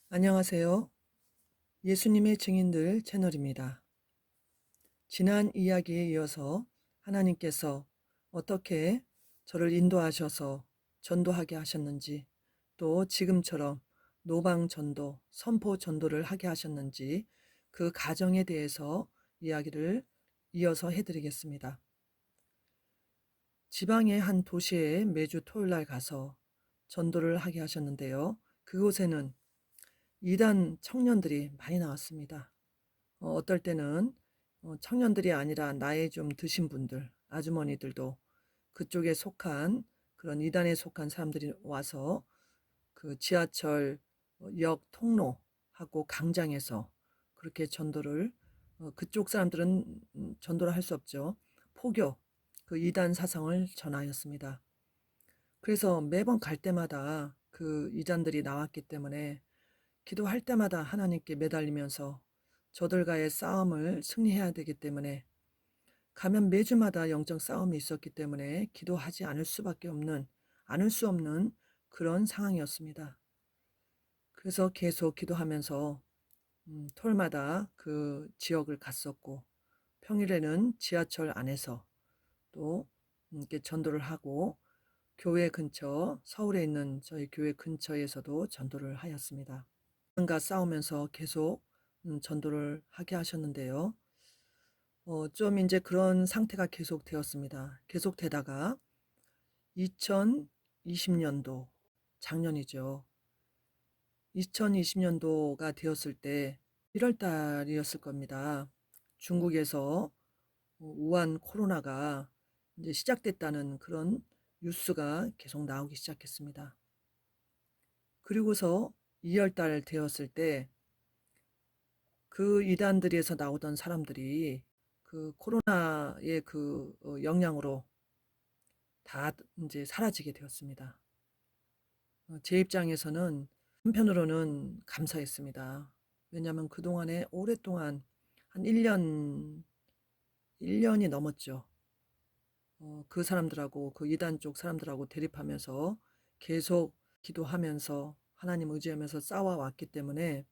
안녕하세요. 예수님의 증인들 채널입니다. 지난 이야기에 이어서 하나님께서 어떻게 저를 인도하셔서 전도하게 하셨는지, 또 지금처럼 노방 전도, 선포 전도를 하게 하셨는지 그 과정에 대해서 이야기를 이어서 해드리겠습니다. 지방의 한 도시에 매주 토요일 날 가서 전도를 하게 하셨는데요. 그곳에는 이단 청년들이 많이 나왔습니다. 어떨 때는 청년들이 아니라 나이 좀 드신 분들, 아주머니들도 그쪽에 속한 그런 이단에 속한 사람들이 와서 그 지하철 역 통로하고 광장에서 그렇게 전도를 그쪽 사람들은 전도를 할 수 없죠. 포교, 그 이단 사상을 전하였습니다. 그래서 매번 갈 때마다 그 이단들이 나왔기 때문에 기도할 때마다 하나님께 매달리면서 저들과의 싸움을 승리해야 되기 때문에 가면 매주마다 영적 싸움이 있었기 때문에 기도하지 않을 수 없는 그런 상황이었습니다. 그래서 계속 기도하면서 토요일마다 그 지역을 갔었고, 평일에는 지하철 안에서 또 이렇게 전도를 하고, 교회 근처, 서울에 있는 저희 교회 근처에서도 전도를 하였습니다. 과 싸우면서 계속 전도를 하게 하셨는데요. 좀 이제 그런 상태가 계속 되었습니다. 계속 되다가 2020년도, 작년이죠. 2020년도가 되었을 때 1월 달이었을 겁니다. 중국에서 우한 코로나가 이제 시작됐다는 그런 뉴스가 계속 나오기 시작했습니다. 그리고서 2월 달 되었을 때 그 이단들에서 나오던 사람들이 그 코로나의 그 영향으로 다 이제 사라지게 되었습니다. 제 입장에서는 한편으로는 감사했습니다. 왜냐하면 그동안에 오랫동안 한 1년이 넘었죠. 그 사람들하고 그 이단 쪽 사람들하고 대립하면서 계속 기도하면서 하나님 의지하면서 싸워왔기 때문에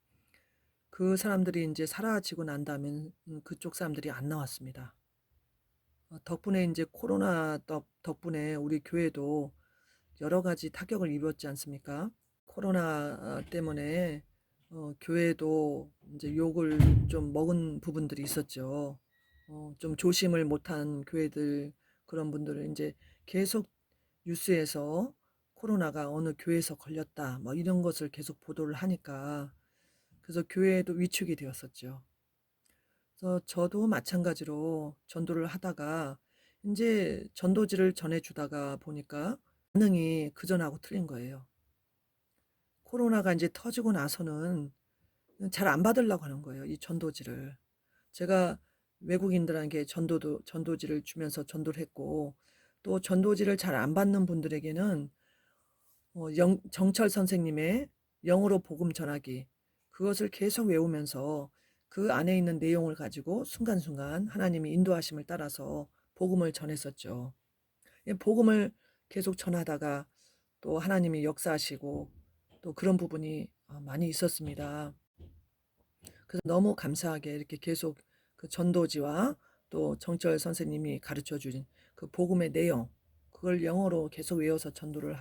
그 사람들이 이제 사라지고 난 다음엔 그쪽 사람들이 안 나왔습니다. 덕분에 이제 코로나 덕분에 우리 교회도 여러 가지 타격을 입었지 않습니까? 코로나 때문에 교회도 이제 욕을 좀 먹은 부분들이 있었죠. 좀 조심을 못한 교회들, 그런 분들을 이제 계속 뉴스에서 코로나가 어느 교회에서 걸렸다 뭐 이런 것을 계속 보도를 하니까, 그래서 교회도 위축이 되었었죠. 그래서 저도 마찬가지로 전도를 하다가 이제 전도지를 전해주다가 보니까 반응이 그전하고 틀린 거예요. 코로나가 이제 터지고 나서는 잘 안 받으려고 하는 거예요, 이 전도지를. 제가 외국인들에게 전도지를 주면서 전도를 했고, 또 전도지를 잘 안 받는 분들에게는 정철 선생님의 영어로 복음 전하기, 그것을 계속 외우면서 그 안에 있는 내용을 가지고 순간순간 하나님이 인도하심을 따라서 복음을 전했었죠. 복음을 계속 전하다가 또 하나님이 역사하시고 또 그런 부분이 많이 있었습니다. 그래서 너무 감사하게 이렇게 계속 그 전도지와 또 정철 선생님이 가르쳐 주신 그 복음의 내용, 그걸 영어로 계속 외워서 전도를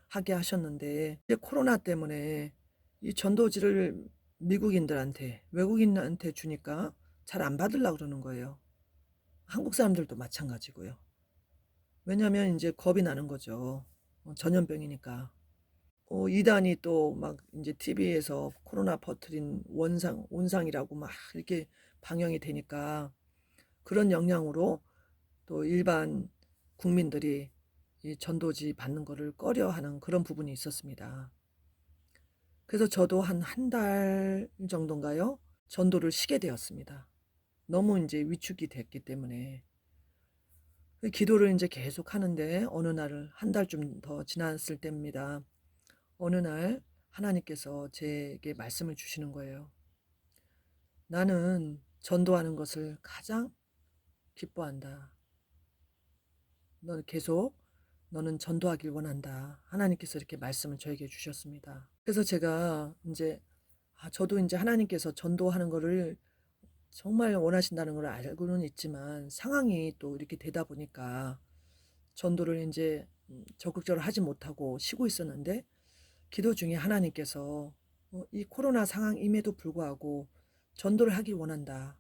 하게 하셨는데, 이제 코로나 때문에 이 전도지를 외국인한테 주니까 잘 안 받으려고 그러는 거예요. 한국 사람들도 마찬가지고요. 왜냐하면 이제 겁이 나는 거죠. 전염병이니까. 이단이 또 막 이제 TV에서 코로나 퍼뜨린 온상이라고 막 이렇게 방영이 되니까, 그런 영향으로 또 일반 국민들이 이 전도지 받는 거를 꺼려하는 그런 부분이 있었습니다. 그래서 저도 한 달 정도인가요? 전도를 쉬게 되었습니다. 너무 이제 위축이 됐기 때문에. 그 기도를 이제 계속 하는데 어느 날을 한 달 좀 더 지났을 때입니다. 어느 날 하나님께서 제게 말씀을 주시는 거예요. 나는 전도하는 것을 가장 기뻐한다. 너는 전도하길 원한다. 하나님께서 이렇게 말씀을 저에게 주셨습니다. 그래서 제가 이제 저도 이제 하나님께서 전도하는 거를 정말 원하신다는 걸 알고는 있지만 상황이 또 이렇게 되다 보니까 전도를 이제 적극적으로 하지 못하고 쉬고 있었는데, 기도 중에 하나님께서 이 코로나 상황임에도 불구하고 "전도를 하길 원한다.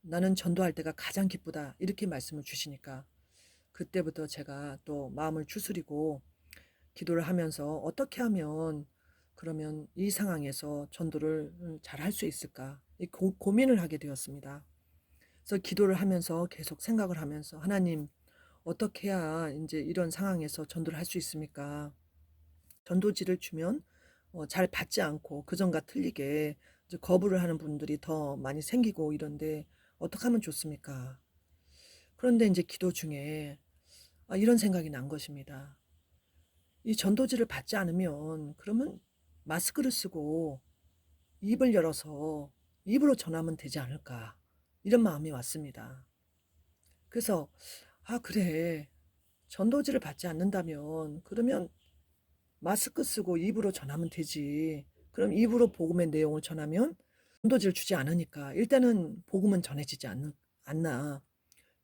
나는 전도할 때가 가장 기쁘다." 이렇게 말씀을 주시니까 그때부터 제가 또 마음을 추스리고 기도를 하면서 '어떻게 하면 그러면 이 상황에서 전도를 잘할 수 있을까?' 이 고민을 하게 되었습니다. 그래서 기도를 하면서 계속 생각을 하면서 '하나님, 어떻게 해야 이제 이런 상황에서 전도를 할 수 있습니까? 전도지를 주면 잘 받지 않고 그전과 틀리게 이제 거부를 하는 분들이 더 많이 생기고 이런데 어떻게 하면 좋습니까?' 그런데 이제 기도 중에 이런 생각이 난 것입니다. 이 전도지를 받지 않으면 그러면 마스크를 쓰고 입을 열어서 입으로 전하면 되지 않을까, 이런 마음이 왔습니다. 그래서 '아 그래. 전도지를 받지 않는다면 그러면 마스크 쓰고 입으로 전하면 되지. 그럼 입으로 복음의 내용을 전하면 전도지를 주지 않으니까 일단은 복음은 전해지지 않나.'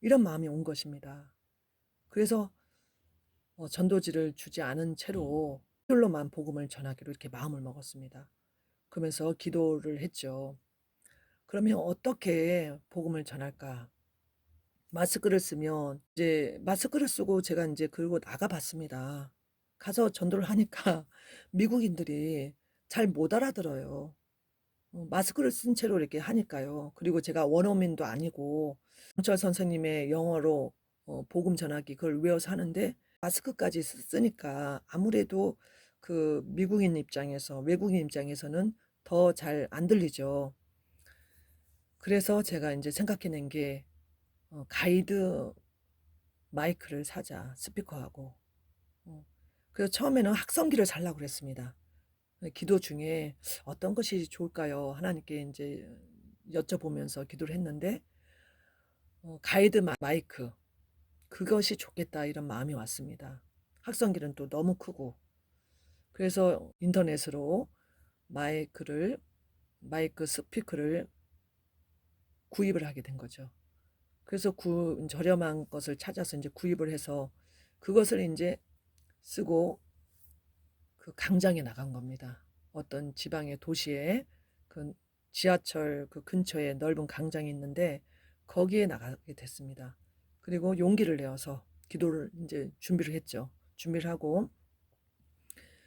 이런 마음이 온 것입니다. 그래서 전도지를 주지 않은 채로 글로만 복음을 전하기로 이렇게 마음을 먹었습니다. 그러면서 기도를 했죠. '그러면 어떻게 복음을 전할까?' 마스크를 쓰면 이제 마스크를 쓰고 제가 이제 그러고 나가 봤습니다. 가서 전도를 하니까 미국인들이 잘 못 알아들어요. 마스크를 쓴 채로 이렇게 하니까요. 그리고 제가 원어민도 아니고 정철 선생님의 영어로 복음 전하기 그걸 외워서 하는데 마스크까지 쓰니까 아무래도 그 미국인 입장에서, 외국인 입장에서는 더 잘 안 들리죠. 그래서 제가 이제 생각해낸 게 '가이드 마이크를 사자, 스피커하고.' 어 그래서 처음에는 확성기를 사려고 그랬습니다. 기도 중에 '어떤 것이 좋을까요?' 하나님께 이제 여쭤보면서 기도를 했는데 가이드 마이크, '그것이 좋겠다.' 이런 마음이 왔습니다. 확성기는 또 너무 크고. 그래서 인터넷으로 마이크를 마이크 스피커를 구입을 하게 된 거죠. 그래서 저렴한 것을 찾아서 이제 구입을 해서 그것을 이제 쓰고 그 강장에 나간 겁니다. 어떤 지방의 도시에 그 지하철 그 근처에 넓은 강장이 있는데 거기에 나가게 됐습니다. 그리고 용기를 내어서 기도를 이제 준비를 했죠. 준비를 하고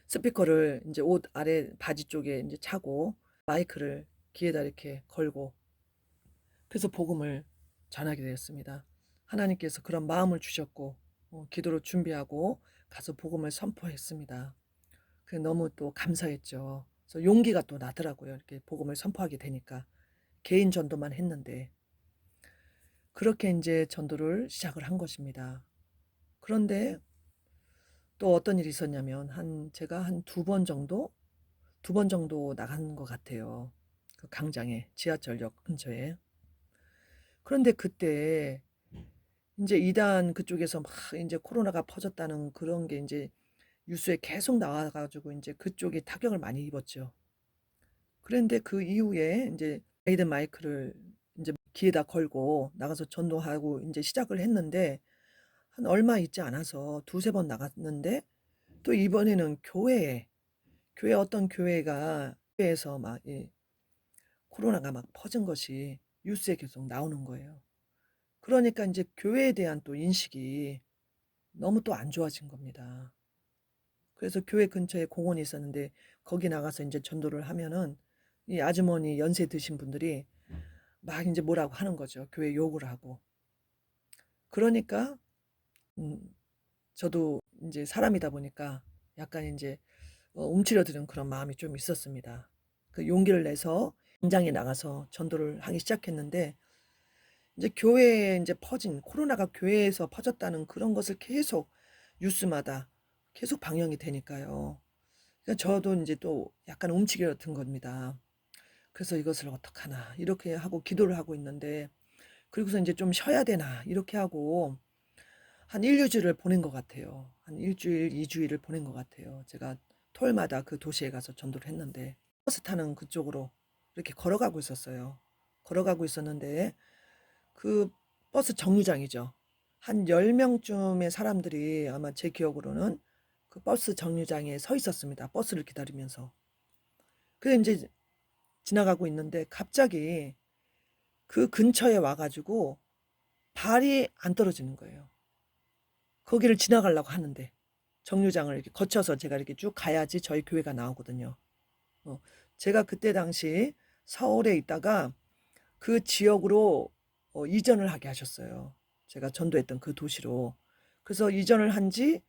스피커를 이제 옷 아래 바지 쪽에 이제 차고 마이크를 귀에다 이렇게 걸고 그래서 복음을 전하게 되었습니다. 하나님께서 그런 마음을 주셨고 기도를 준비하고 가서 복음을 선포했습니다. 너무 또 감사했죠. 그래서 용기가 또 나더라고요. 이렇게 복음을 선포하게 되니까. 개인 전도만 했는데. 그렇게 이제 전도를 시작을 한 것입니다. 그런데 또 어떤 일이 있었냐면 제가 한 두 번 정도 나간 것 같아요. 그 강장에 지하철역 근처에. 그런데 그때 이제 이단 그쪽에서 막 이제 코로나가 퍼졌다는 그런 게 이제 뉴스에 계속 나와 가지고 이제 그쪽이 타격을 많이 입었죠. 그런데 그 이후에 이제 가이드 마이크를 이제 귀에다 걸고 나가서 전도하고 이제 시작을 했는데 한 얼마 있지 않아서 두세 번 나갔는데 또 이번에는 교회 어떤 교회가 교회에서 막 이 코로나가 막 퍼진 것이 뉴스에 계속 나오는 거예요. 그러니까 인제 교회에 대한 또 인식이 너무 또 안 좋아진 겁니다. 그래서 교회 근처에 공원이 있었는데 거기 나가서 인제 전도를 하면은 이 아주머니 연세 드신 분들이 막 인제 뭐라고 하는 거죠. 교회 욕을 하고. 그러니까 음 저도 인제 사람이다 보니까 약간 인제 움츠려드는 그런 마음이 좀 있었습니다. 그 용기를 내서 현장에 나가서 전도를 하기 시작했는데 이제 교회에 인제 퍼진 코로나가 교회에서 퍼졌다는 그런 것을 계속 뉴스마다 계속 방영이 되니까요. 그러니까 저도 인제 또 약간 움츠러든 겁니다. 그래서 '이것을 어떡하나.' 이렇게 하고 기도를 하고 있는데, 그리고서 인제 '좀 쉬어야 되나.' 이렇게 하고 한 1-2 주일을 보낸 것 같아요. 한 1 주일, 2 주일을 보낸 것 같아요. 제가 토요일마다 그 도시에 가서 전도를 했는데 버스 타는 그쪽으로 이렇게 걸어가고 있었어요. 걸어가고 있었는데 그 버스 정류장이죠. 한 10명쯤의 사람들이 아마 제 기억으로는 그 버스 정류장에 서 있었습니다. 버스를 기다리면서. 그래서 인제 지나가고 있는데 갑자기 그 근처에 와 가지고 발이 안 떨어지는 거예요. 거기를 지나가려고 하는데 정류장을 이렇게 거쳐서 제가 이렇게 쭉 가야지 저희 교회가 나오거든요. 어 제가 그때 당시 서울에 있다가 그 지역으로 이전을 하게 하셨어요. 제가 전도했던 그 도시로. 그래서 이전을 한 지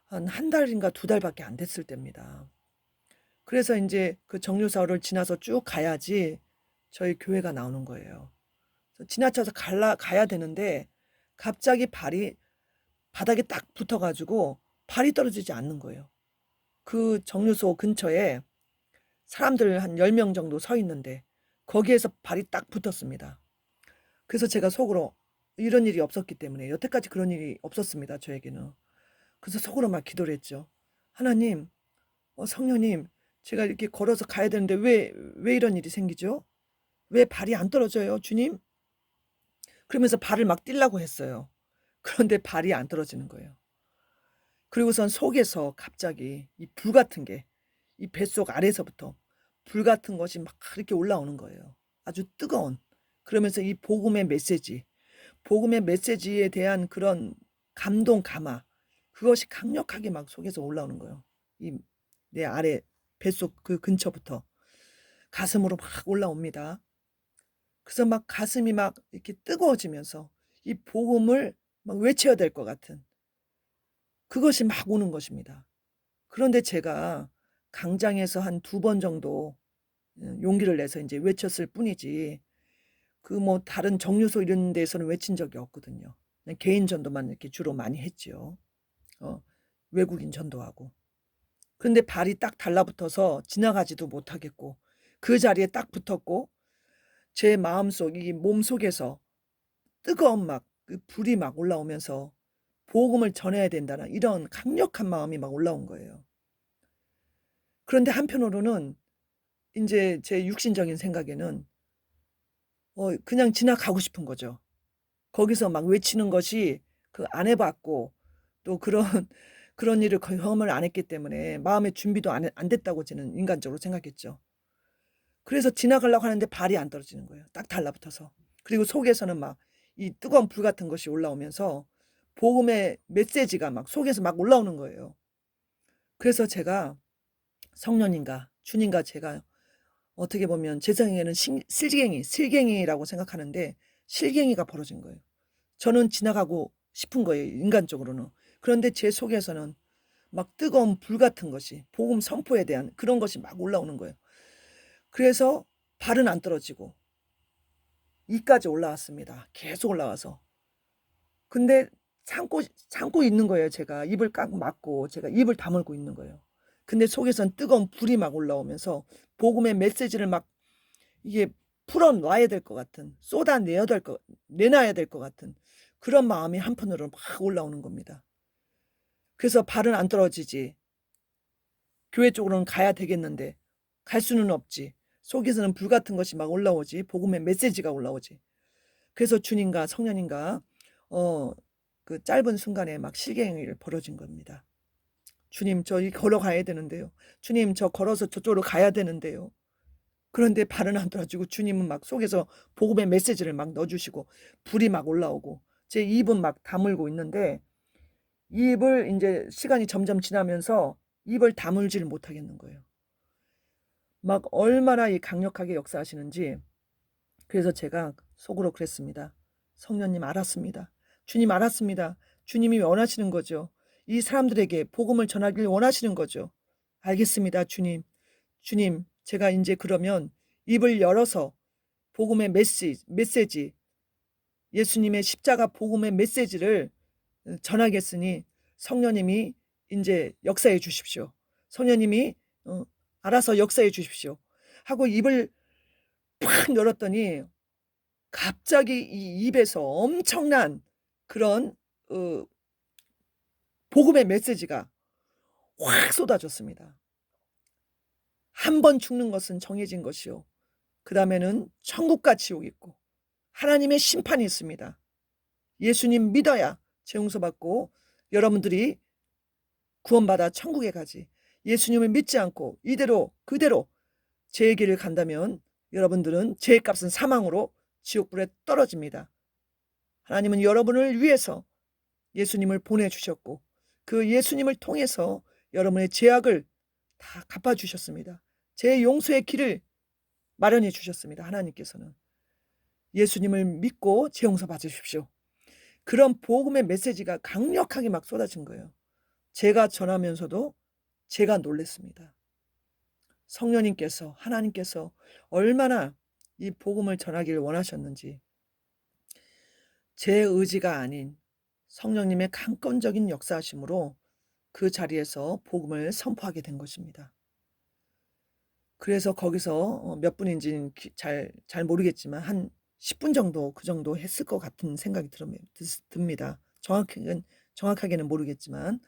한 달인가 2달밖에 안 됐을 때입니다. 그래서 인제 그 정류소를 지나서 쭉 가야지 저희 교회가 나오는 거예요. 그래서 지나쳐서 가야 되는데 갑자기 발이 바닥에 딱 붙어 가지고 발이 떨어지지 않는 거예요. 그 정류소 근처에 사람들 한 10명 정도 서 있는데 거기에서 발이 딱 붙었습니다. 그래서 제가 속으로 이런 일이 없었기 때문에 여태까지 그런 일이 없었습니다, 저에게는. 그래서 속으로 막 기도를 했죠. "하나님, 성령님, 제가 이렇게 걸어서 가야 되는데 왜 이런 일이 생기죠? 왜 발이 안 떨어져요, 주님?" 그러면서 발을 막 띨라고 했어요. 그런데 발이 안 떨어지는 거예요. 그리고선 속에서 갑자기 이 불 같은 게 이 뱃속 아래에서부터 불 같은 것이 막 이렇게 올라오는 거예요. 아주 뜨거운. 그러면서 이 복음의 메시지에 대한 그런 감동 감화, 그것이 강력하게 막 속에서 올라오는 거예요. 이 내 아래 뱃속 그 근처부터 가슴으로 막 올라옵니다. 그래서 막 가슴이 막 이렇게 뜨거워지면서 이 복음을 막 외쳐야 될 것 같은 그것이 막 오는 것입니다. 그런데 제가 강장에서 한 2번 정도 용기를 내서 인제 외쳤을 뿐이지 그 뭐 다른 정류소 이런 데에서는 외친 적이 없거든요. 그냥 개인 전도만 이렇게 주로 많이 했죠. 어 외국인 전도하고. 근데 발이 딱 달라붙어서 지나가지도 못하겠고 그 자리에 딱 붙었고 제 마음속 이 몸속에서 뜨거운 막 그 불이 막 올라오면서 복음을 전해야 된다는 이런 강력한 마음이 막 올라온 거예요. 그런데 한편으로는 인제 제 육신적인 생각에는 그냥 지나가고 싶은 거죠. 거기서 막 외치는 것이 그 안 해 봤고 또 그런 그런 일을 경험을 안 했기 때문에 마음의 준비도 안 됐다고 저는 인간적으로 생각했죠. 그래서 지나가려고 하는데 발이 안 떨어지는 거예요, 딱 달라붙어서. 그리고 속에서는 막 이 뜨거운 불 같은 것이 올라오면서 복음의 메시지가 막 속에서 막 올라오는 거예요. 그래서 제가 성령님과 주님과 제가 어떻게 보면 제 생에는 실갱이라고 생각하는데 실갱이가 벌어진 거예요. 저는 지나가고 싶은 거예요, 인간적으로는. 그런데 제 속에서는 막 뜨거운 불 같은 것이 복음 선포에 대한 그런 것이 막 올라오는 거예요. 그래서 발은 안 떨어지고 이까지 올라왔습니다. 계속 올라와서. 근데 참고 있는 거예요, 제가. 입을 꽉 막고 제가 입을 다물고 있는 거예요. 근데 속에선 뜨거운 불이 막 올라오면서 복음의 메시지를 막 이게 풀어 놔야 될 것 같은 내놔야 될 것 같은 그런 마음이 한편으로 막 올라오는 겁니다. 그래서 발은 안 떨어지지. 교회 쪽으로는 가야 되겠는데 갈 수는 없지. 속에서는 불 같은 것이 막 올라오지. 복음의 메시지가 올라오지. 그래서 주님과 성령님과 어 그 짧은 순간에 막 실갱이를 벌어진 겁니다. "주님 저기 걸어가야 되는데요. 주님 저 걸어서 저쪽으로 가야 되는데요." 그런데 발은 안 떨어지고 주님은 막 속에서 복음의 메시지를 막 넣어 주시고 불이 막 올라오고 제 입은 막 다물고 있는데 입을 인제 시간이 점점 지나면서 입을 다물지를 못하겠는 거예요. 막 얼마나 이 강력하게 역사하시는지. 그래서 제가 속으로 그랬습니다. "성령님 알았습니다. 주님 알았습니다. 주님이 원하시는 거죠. 이 사람들에게 복음을 전하기를 원하시는 거죠. 알겠습니다 주님. 주님 제가 인제 그러면 입을 열어서 복음의 메시지 예수님의 십자가 복음의 메시지를 전하겠으니 성령님이 인제 역사해 주십시오. 성령님이 어 알아서 역사해 주십시오." 하고 입을 팍 열었더니 갑자기 이 입에서 엄청난 그런 어 복음의 메시지가 확 쏟아졌습니다. 한 번 죽는 것은 정해진 것이요. 그 다음에는 천국과 지옥이 있고 하나님의 심판이 있습니다. 예수님 믿어야 재용서 받고 여러분들이 구원받아 천국에 가지. 예수님을 믿지 않고 이대로 그대로 죄의 길을 간다면 여러분들은 죄의 값은 사망으로 지옥불에 떨어집니다. 하나님은 여러분을 위해서 예수님을 보내주셨고 그 예수님을 통해서 여러분의 죄악을 다 갚아주셨습니다. 죄 용서의 길을 마련해 주셨습니다. 하나님께서는. 예수님을 믿고 죄 용서 받으십시오. 그런 복음의 메시지가 강력하게 막 쏟아진 거예요. 제가 전하면서도 제가 놀랐습니다. 성령님께서 하나님께서 얼마나 이 복음을 전하기를 원하셨는지 제 의지가 아닌 성령님의 강권적인 역사하심으로 그 자리에서 복음을 선포하게 된 것입니다. 그래서 거기서 몇 분인지는 잘 모르겠지만 한 10분 정도 그 정도 했을 것 같은 생각이 듭니다. 정확하게는 모르겠지만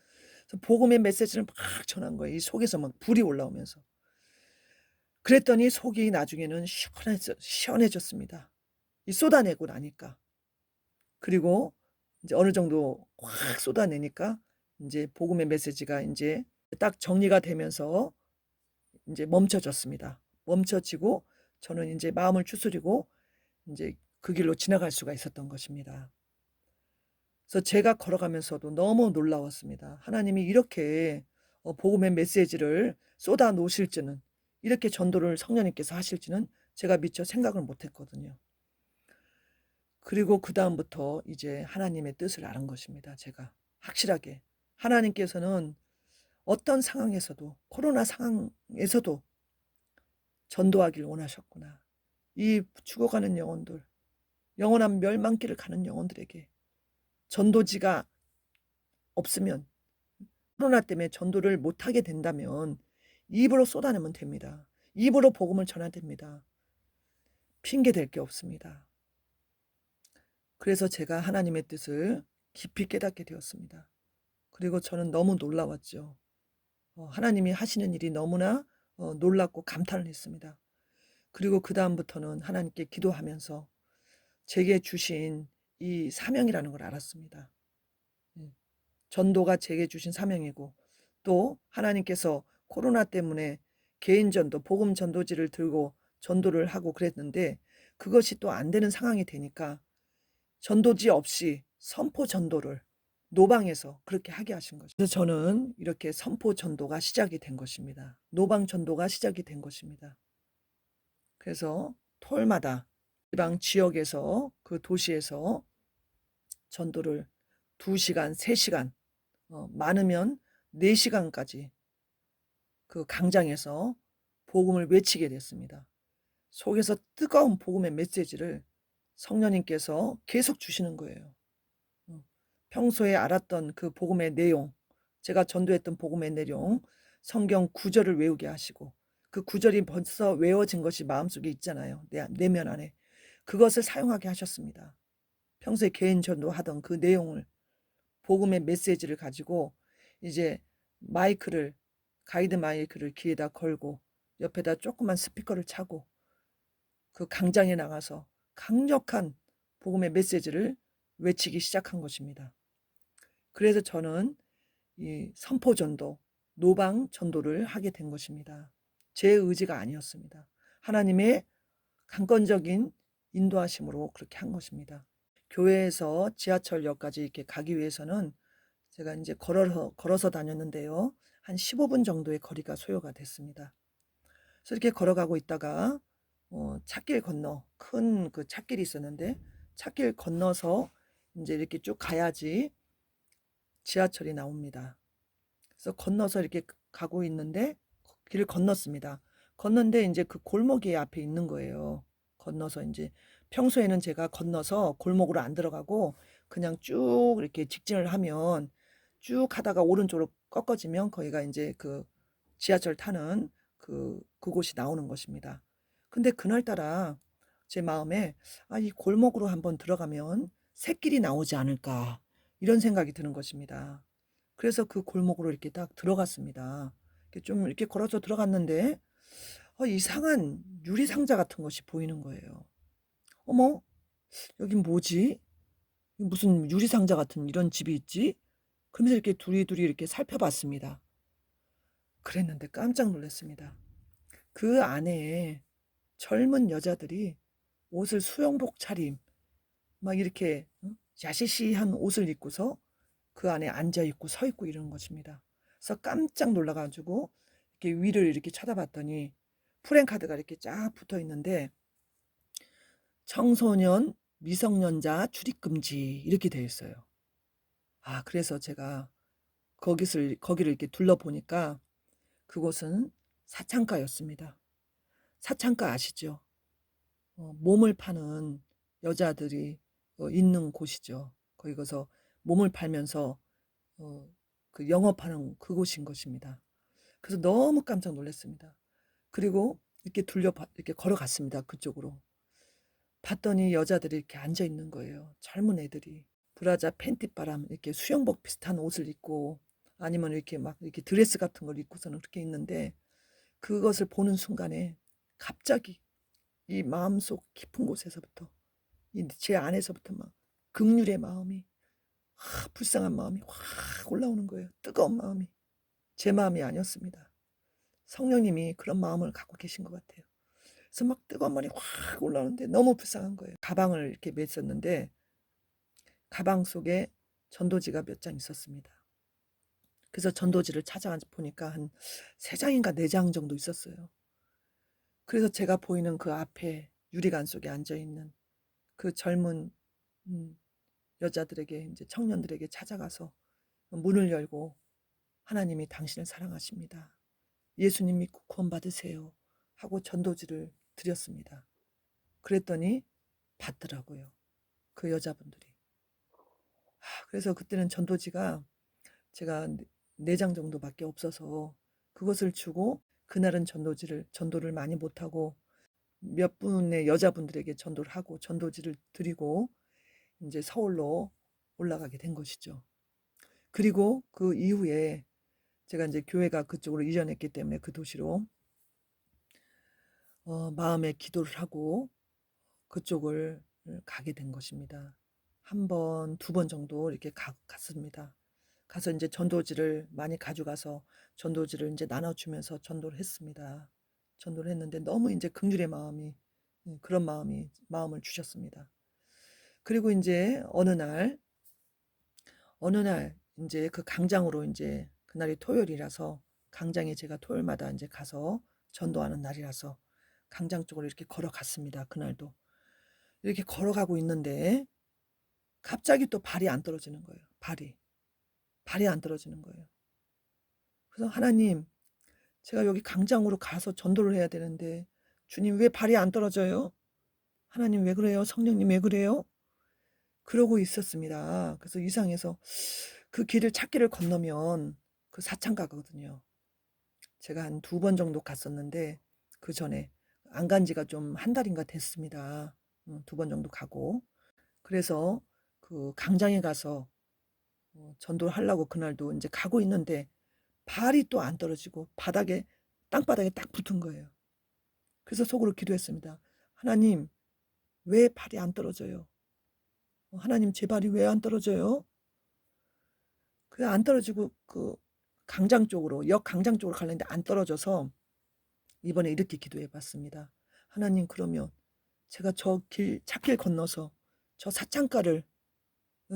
복음의 메시지를 막 전한 거예요. 이 속에서 막 불이 올라오면서. 그랬더니 속이 나중에는 시원해졌습니다. 이 쏟아내고 나니까. 그리고 이제 어느 정도 확 쏟아내니까 이제 복음의 메시지가 이제 딱 정리가 되면서 이제 멈춰졌습니다. 멈춰지고 저는 이제 마음을 추스리고 이제 그 길로 지나갈 수가 있었던 것입니다. 그래서 제가 걸어가면서도 너무 놀라웠습니다. 하나님이 이렇게 복음의 메시지를 쏟아 놓으실 줄은, 이렇게 전도를 성령님께서 하실지는 제가 미처 생각을 못했거든요. 그리고 그 다음부터 이제 하나님의 뜻을 아는 것입니다. 제가 확실하게 하나님께서는 어떤 상황에서도, 코로나 상황에서도 전도하길 원하셨구나. 이 죽어가는 영혼들, 영원한 멸망길을 가는 영혼들에게 전도지가 없으면, 코로나 때문에 전도를 못하게 된다면 입으로 쏟아내면 됩니다. 입으로 복음을 전해야 됩니다. 핑계 댈 게 없습니다. 그래서 제가 하나님의 뜻을 깊이 깨닫게 되었습니다. 그리고 저는 너무 놀라웠죠. 하나님이 하시는 일이 너무나 놀랍고 감탄을 했습니다. 그리고 그 다음부터는 하나님께 기도하면서 제게 주신 이 사명이라는 걸 알았습니다. 전도가 제게 주신 사명이고 또 하나님께서 코로나 때문에 개인 전도, 복음 전도지를 들고 전도를 하고 그랬는데 그것이 또 안 되는 상황이 되니까 전도지 없이 선포 전도를 노방에서 그렇게 하게 하신 거죠. 그래서 저는 이렇게 선포 전도가 시작이 된 것입니다. 노방 전도가 시작이 된 것입니다. 그래서 토요일마다 지방 지역에서 그 도시에서 전도를 2시간, 3시간, 많으면 4시간까지 그 강장에서 복음을 외치게 됐습니다. 속에서 뜨거운 복음의 메시지를 성령님께서 계속 주시는 거예요. 평소에 알았던 그 복음의 내용, 제가 전도했던 복음의 내용, 성경 구절을 외우게 하시고 그 구절이 벌써 외워진 것이 마음속에 있잖아요. 내면 안에. 그것을 사용하게 하셨습니다. 평소에 개인 전도하던 그 내용을, 복음의 메시지를 가지고 이제 가이드 마이크를 귀에다 걸고 옆에다 조그만 스피커를 차고 그 강장에 나가서 강력한 복음의 메시지를 외치기 시작한 것입니다. 그래서 저는 이 선포 전도, 노방 전도를 하게 된 것입니다. 제 의지가 아니었습니다. 하나님의 강권적인 인도하심으로 그렇게 한 것입니다. 교회에서 지하철역까지 이렇게 가기 위해서는 제가 이제 걸어서 다녔는데요. 한 15분 정도의 거리가 소요가 됐습니다. 그래서 이렇게 걸어가고 있다가 찻길 건너 큰 그 찻길이 있었는데 찻길 건너서 이제 이렇게 쭉 가야지 지하철이 나옵니다. 그래서 건너서 이렇게 가고 있는데 길을 건넜습니다. 건넌데 이제 그 골목이 앞에 있는 거예요. 건너서 이제 평소에는 제가 건너서 골목으로 안 들어가고 그냥 쭉 이렇게 직진을 하면 쭉 하다가 오른쪽으로 꺾어지면 거기가 이제 그 지하철 타는 그곳이 나오는 것입니다. 근데 그날따라 제 마음에 이 골목으로 한번 들어가면 새길이 나오지 않을까 이런 생각이 드는 것입니다. 그래서 그 골목으로 이렇게 딱 들어갔습니다. 좀 이렇게 걸어서 들어갔는데 이상한 유리상자 같은 것이 보이는 거예요. 어머, 여긴 뭐지? 무슨 유리상자 같은 이런 집이 있지? 그러면서 이렇게 두리두리 이렇게 살펴봤습니다. 그랬는데 깜짝 놀랐습니다. 그 안에 젊은 여자들이 옷을 수영복 차림, 막 이렇게 야시시한 옷을 입고서 그 안에 앉아 있고 서 있고 이러는 것입니다. 그래서 깜짝 놀라가지고 이렇게 위를 이렇게 쳐다봤더니 프랜카드가 이렇게 쫙 붙어 있는데 청소년, 미성년자 출입 금지 이렇게 되어 있어요. 그래서 제가 거기를 이렇게 둘러보니까 그곳은 사창가였습니다. 사창가 아시죠? 몸을 파는 여자들이 있는 곳이죠. 거기 가서 몸을 팔면서 그 영업하는 그곳인 것입니다. 그래서 너무 깜짝 놀랐습니다. 그리고 이렇게 이렇게 걸어갔습니다. 그쪽으로. 봤더니 여자들이 이렇게 앉아 있는 거예요. 젊은 애들이. 브라자 팬티바람 이렇게 수영복 비슷한 옷을 입고 아니면 이렇게 막 이렇게 드레스 같은 걸 입고서는 그렇게 있는데 그것을 보는 순간에 갑자기 이 마음속 깊은 곳에서부터 제 안에서부터 막 긍휼의 마음이 불쌍한 마음이 확 올라오는 거예요. 뜨거운 마음이. 제 마음이 아니었습니다. 성령님이 그런 마음을 갖고 계신 것 같아요. 그래서 막 뜨거운 마음이 확 올라오는데 너무 불쌍한 거예요. 가방을 이렇게 맸었는데 가방 속에 전도지가 몇 장 있었습니다. 그래서 전도지를 찾아가 보니까 한 3장인가 4장 정도 있었어요. 그래서 제가 보이는 그 앞에 유리관 속에 앉아있는 그 젊은 여자들에게 이제 청년들에게 찾아가서 문을 열고 하나님이 당신을 사랑하십니다. 예수님 믿고 구원 받으세요. 하고 전도지를 드렸습니다. 그랬더니 받더라고요. 그 여자분들이. 그래서 그때는 전도지가 제가 4장 정도밖에 없어서 그것을 주고 그날은 전도를 많이 못하고 몇 분의 여자분들에게 전도를 하고 전도지를 드리고 이제 서울로 올라가게 된 것이죠. 그리고 그 이후에 제가 이제 교회가 그쪽으로 이전했기 때문에 그 도시로 마음에 기도를 하고 그쪽을 가게 된 것입니다. 1번, 2번 정도 이렇게 갔습니다. 가서 이제 전도지를 많이 가져가서 전도지를 이제 나눠주면서 전도를 했습니다. 전도를 했는데 너무 이제 긍휼의 마음이 그런 마음을 주셨습니다. 그리고 이제 어느 날 이제 그 강장으로 이제 그날이 토요일이라서 강장에 제가 토요일마다 이제 가서 전도하는 날이라서 강장 쪽으로 이렇게 걸어갔습니다. 그날도 이렇게 걸어가고 있는데 갑자기 또 발이 안 떨어지는 거예요. 발이 안 떨어지는 거예요. 그래서 하나님, 제가 여기 강장으로 가서 전도를 해야 되는데 주님 왜 발이 안 떨어져요? 하나님 왜 그래요? 성령님 왜 그래요? 그러고 있었습니다. 그래서 이상해서 그 길을 찾기를 건너면 그 사창가거든요. 제가 한 2번 정도 갔었는데 그 전에 안 간 지가 좀 1달인가 됐습니다. 2번 정도 가고. 그래서 그 강장에 가서 전도를 하려고 그날도 이제 가고 있는데 발이 또 안 떨어지고 땅바닥에 딱 붙은 거예요. 그래서 속으로 기도했습니다. 하나님, 왜 발이 안 떨어져요? 하나님, 제 발이 왜 안 떨어져요? 그래 안 떨어지고 그 역 강장 쪽으로 가려는데 안 떨어져서 이번에 이렇게 기도해 봤습니다. 하나님, 그러면 제가 저 찻길 건너서 저 사창가를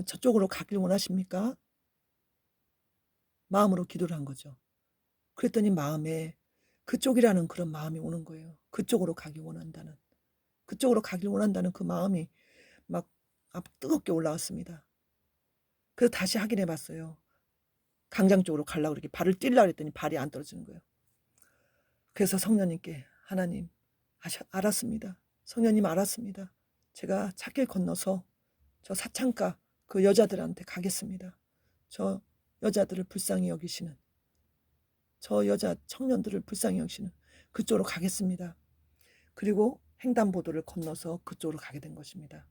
저쪽으로 가길 원하십니까? 마음으로 기도를 한 거죠. 그랬더니 마음에 그쪽이라는 그런 마음이 오는 거예요. 그쪽으로 가길 원한다는 그 마음이 막 뜨겁게 올라왔습니다. 그래서 다시 확인해 봤어요. 강장 쪽으로 가려고 이렇게 발을 뛸라 그랬더니 발이 안 떨어지는 거예요. 그래서 성령님께 하나님 알았습니다. 성령님 알았습니다. 제가 찻길 건너서 저 사창가 그 여자들한테 가겠습니다. 저 여자들을 불쌍히 여기시는 저 여자 청년들을 불쌍히 여기시는 그쪽으로 가겠습니다. 그리고 횡단보도를 건너서 그쪽으로 가게 된 것입니다.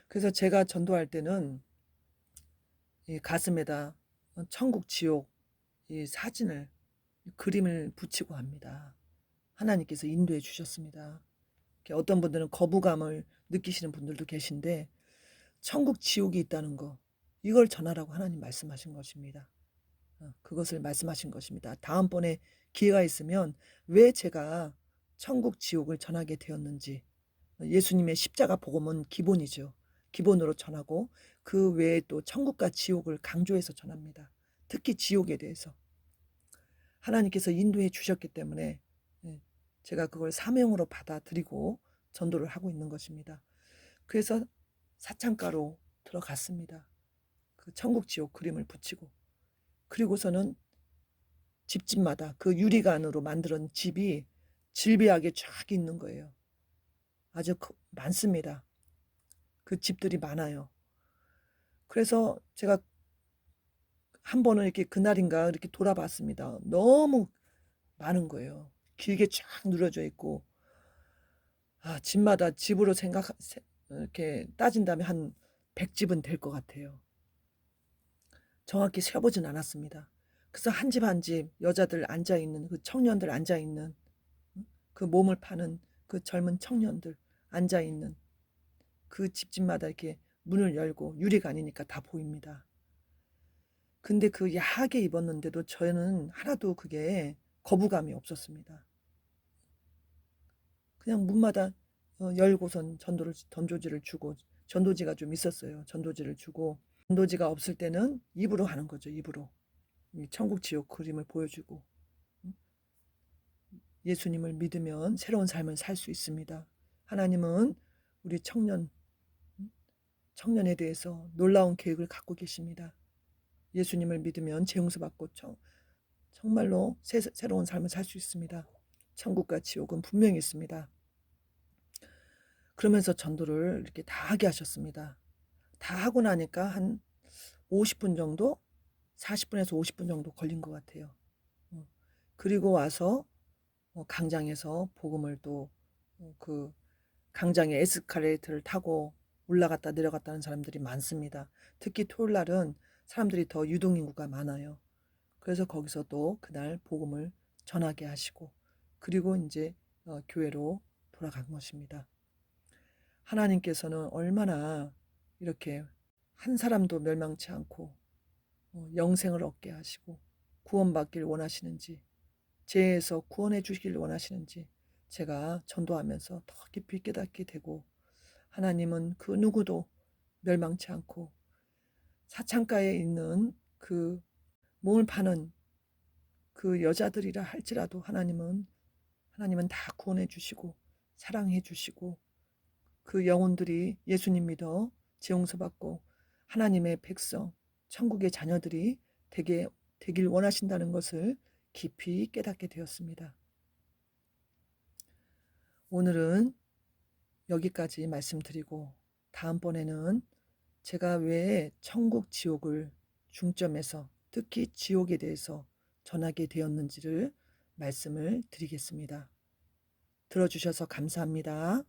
그래서 제가 전도할 때는 이 가슴에다 천국 지옥 이 사진을 그림을 붙이고 합니다. 하나님께서 인도해 주셨습니다. 어떤 분들은 거부감을 느끼시는 분들도 계신데 천국 지옥이 있다는 거, 이걸 전하라고 하나님 말씀하신 것입니다. 그것을 말씀하신 것입니다. 다음번에 기회가 있으면 왜 제가 천국 지옥을 전하게 되었는지, 예수님의 십자가 복음은 기본이죠. 기본으로 전하고 그 외에 또 천국과 지옥을 강조해서 전합니다. 특히 지옥에 대해서 하나님께서 인도해 주셨기 때문에 제가 그걸 사명으로 받아들이고 전도를 하고 있는 것입니다. 그래서 사창가로 들어갔습니다. 그 천국 지옥 그림을 붙이고, 그리고서는 집집마다 그 유리관으로 만든 집이 질비하게 쫙 있는 거예요. 아주 많습니다. 그 집들이 많아요. 그래서 제가 한 번은 이렇게 그날인가 이렇게 돌아봤습니다. 너무 많은 거예요. 길게 쫙 누려져 있고, 집마다 집으로 이렇게 따진다면 한 100집은 될 것 같아요. 정확히 세어보진 않았습니다. 그래서 한 집 한 집 여자들 앉아있는, 그 청년들 앉아있는, 그 몸을 파는 그 젊은 청년들 앉아있는 그 집집마다 이렇게 문을 열고 유리관이니까 다 보입니다. 근데 그 야하게 입었는데도 저는 하나도 그게 거부감이 없었습니다. 그냥 문마다 열고선 전도지를 주고, 전도지가 좀 있었어요. 전도지를 주고, 전도지가 없을 때는 입으로 하는 거죠. 입으로. 천국 지옥 그림을 보여주고, 예수님을 믿으면 새로운 삶을 살 수 있습니다. 하나님은 우리 청년에 대해서 놀라운 계획을 갖고 계십니다. 예수님을 믿으면 재용서 받고 정말로 새로운 삶을 살 수 있습니다. 천국과 지옥은 분명히 있습니다. 그러면서 전도를 이렇게 다 하게 하셨습니다. 다 하고 나니까 한 50분 정도, 40분에서 50분 정도 걸린 것 같아요. 그리고 와서 강장에서 복음을 또 그 강장의 에스컬레이터를 타고 올라갔다 내려갔다 하는 사람들이 많습니다. 특히 토요일 날은 사람들이 더 유동인구가 많아요. 그래서 거기서 또 그날 복음을 전하게 하시고, 그리고 이제 교회로 돌아간 것입니다. 하나님께서는 얼마나 이렇게 한 사람도 멸망치 않고 영생을 얻게 하시고 구원받길 원하시는지, 죄에서 구원해 주시길 원하시는지 제가 전도하면서 더 깊이 깨닫게 되고, 하나님은 그 누구도 멸망치 않고 사창가에 있는 그 몸을 파는 그 여자들이라 할지라도 하나님은 다 구원해 주시고 사랑해 주시고, 그 영혼들이 예수님 믿어 재용서 받고 하나님의 백성, 천국의 자녀들이 되길 원하신다는 것을 깊이 깨닫게 되었습니다. 오늘은 여기까지 말씀드리고, 다음번에는 제가 왜 천국 지옥을 중점해서 특히 지옥에 대해서 전하게 되었는지를 말씀을 드리겠습니다. 들어주셔서 감사합니다.